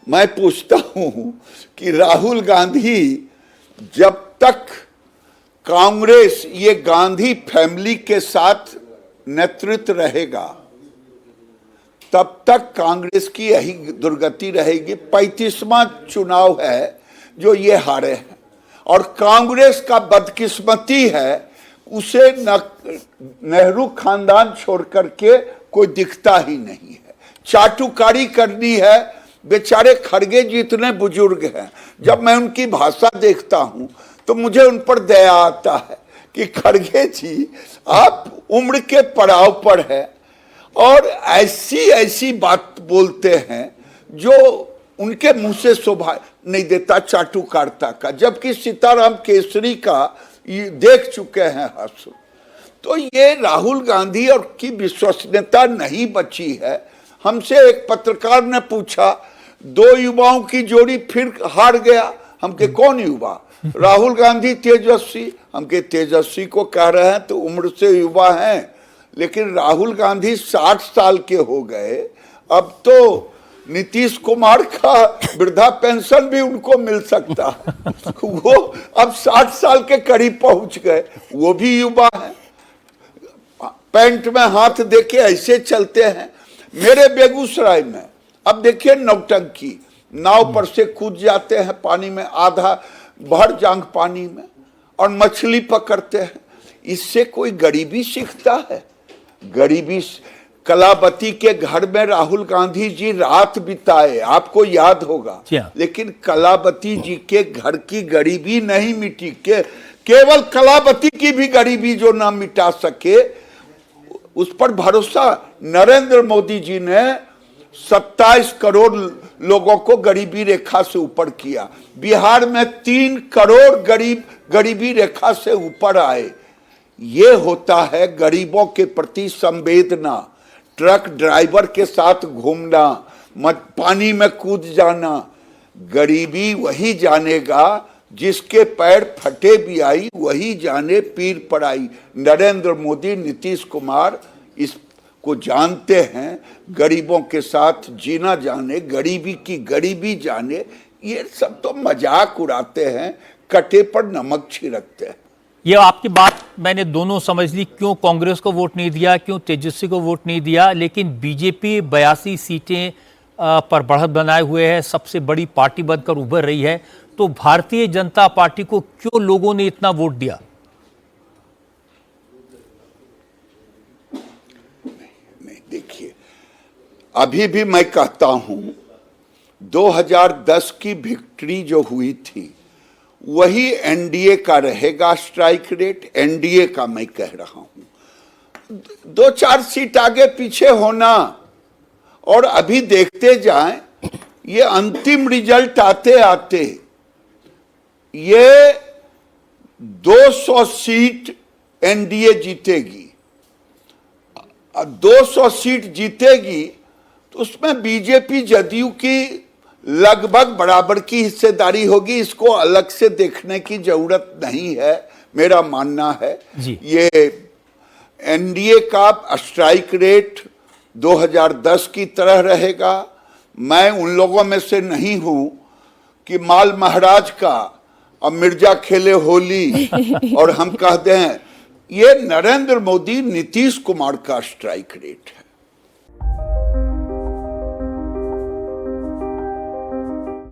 मैं पूछता हूं कि राहुल गांधी जब तक कांग्रेस ये गांधी फैमिली के साथ नेतृत्व रहेगा तब तक कांग्रेस की यही दुर्गति रहेगी। 35वां चुनाव है जो ये हारे हैं और कांग्रेस का बदकिस्मती है उसे नेहरू खानदान छोड़ करके कोई दिखता ही नहीं है। चाटुकारी करनी है। बेचारे खड़गे जी इतने बुजुर्ग हैं, जब मैं उनकी भाषा देखता हूं तो मुझे उन पर दया आता है कि खड़गे जी आप उम्र के पड़ाव पर है और ऐसी ऐसी बात बोलते हैं जो उनके मुंह से शोभा नहीं देता चाटुकारिता का, जबकि सीताराम केसरी का ये देख चुके हैं हास्य। तो ये राहुल गांधी और की विश्वसनीयता नहीं बची है। हमसे एक पत्रकार ने पूछा, दो युवाओं की जोड़ी फिर हार गया। हम के कौन युवा? राहुल गांधी तेजस्वी। हम के तेजस्वी को कह रहे हैं तो उम्र से युवा हैं, लेकिन राहुल गांधी 60 साल के हो गए। अब तो नीतीश कुमार का वृद्धा पेंशन भी उनको मिल सकता है। वो अब 60 साल के करीब पहुंच गए, वो भी युवा हैं। पैंट में हाथ देके ऐसे चलते हैं। मेरे बेगूसराय में अब देखिए नौटंकी, नाव पर से कूद जाते हैं पानी में, आधा भर जांग पानी में, और मछली पकड़ते हैं। इससे कोई गरीबी सीखता है? गरीबी कलावती के घर में राहुल गांधी जी रात बिताए, आपको याद होगा। लेकिन कलावती जी के घर की गरीबी नहीं मिटी, केवल कलावती की भी गरीबी जो ना मिटा सके उस पर भरोसा नरेंद्र मोदी जी ने 27 करोड़ लोगों को गरीबी रेखा से ऊपर किया। बिहार में 3 करोड़ गरीब गरीबी रेखा से ऊपर आए। ये होता है गरीबों के प्रति संवेदना। ट्रक ड्राइवर के साथ घूमना, पानी में कूद जाना। गरीबी वही जानेगा जिसके पैर फटे भी आई, वही जाने पीर पड़ाई। नरेंद्र मोदी, नीतीश कुमार इसको जानते हैं। गरीबों के साथ जीना जाने, गरीबी की गरीबी जाने। ये सब तो मजाक उड़ाते हैं, कटे पर नमक छिड़कते हैं। ये आपकी बात मैंने दोनों समझ ली, क्यों कांग्रेस को वोट नहीं दिया, क्यों तेजस्वी को वोट नहीं दिया। लेकिन बीजेपी 82 सीटें पर बढ़त बनाए हुए है, सबसे बड़ी पार्टी बनकर उभर रही है। तो भारतीय जनता पार्टी को क्यों लोगों ने इतना वोट दिया? नहीं, देखिए, अभी भी मैं कहता हूं 2010 की विक्ट्री जो हुई थी वही एनडीए का रहेगा स्ट्राइक रेट। एनडीए का मैं कह रहा हूं। 2-4 सीट आगे पीछे होना और अभी देखते जाएं, ये अंतिम रिजल्ट आते आते ये 200 सीट एनडीए जीतेगी। 200 सीट जीतेगी तो उसमें बीजेपी जदयू की लगभग बराबर की हिस्सेदारी होगी। इसको अलग से देखने की जरूरत नहीं है, मेरा मानना है। ये एनडीए का स्ट्राइक रेट 2010 की तरह रहेगा। मैं उन लोगों में से नहीं हूं कि माल महाराज का अब मिर्जा खेले होली और हम कह दें। ये नरेंद्र मोदी, नीतीश कुमार का स्ट्राइक रेट है।